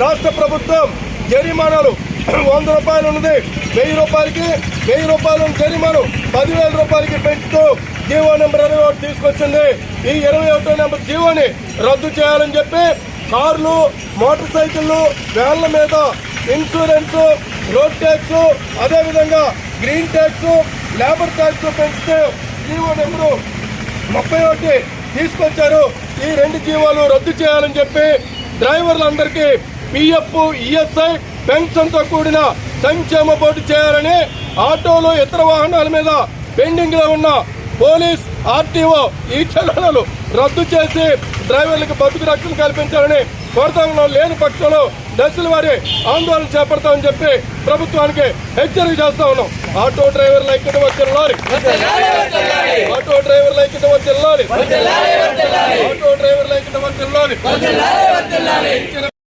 రాష్ట్ర ప్రభుత్వం జరిమానాలు 100 రూపాయలు ఉన్నది 1000 రూపాయలకి 1000 రూపాయలు జరిమాను 10,000 రూపాయలకి పెంచుతూ జీవో నెంబర్ 21 తీసుకొచ్చింది. ఈ 21వ నెంబర్ జీవోని రద్దు చేయాలని చెప్పి కార్లు, మోటార్ సైకిళ్లు, వ్యాన్ల మీద ఇన్సూరెన్స్, రోడ్ ట్యాక్స్, అదేవిధంగా గ్రీన్ ట్యాక్స్, లేబర్ ట్యాక్స్ పెంచుతూ జీవో నెంబరు 31 తీసుకొచ్చారు. ఈ 2 జీవోలు రద్దు చేయాలని చెప్పి డ్రైవర్లందరికీ పిఎఫ్, ఈఎస్ఐ, పెన్షన్తో కూడిన సంక్షేమ బోర్డు చేయాలని, ఆటోలు, ఇతర వాహనాల మీద పెండింగ్ లో ఉన్న పోలీస్, ఆర్టీఓ ఈ చలనాలు రద్దు చేసి డ్రైవర్లకు బతుకు రక్షణ కల్పించాలని కోరుతా ఉన్నాం. లేని పక్షంలో దశల వారి ఆందోళన చేపడతామని చెప్పి ప్రభుత్వానికి హెచ్చరిక చేస్తా ఉన్నాం. ఆటో డ్రైవర్ల ఐక్యత వర్ధిల్లాలి, ఆటో డ్రైవర్ల ఐక్యత వర్ధిల్లాలి, ఆటో డ్రైవర్ల ఐక్యత వర్ధిల్లాలి.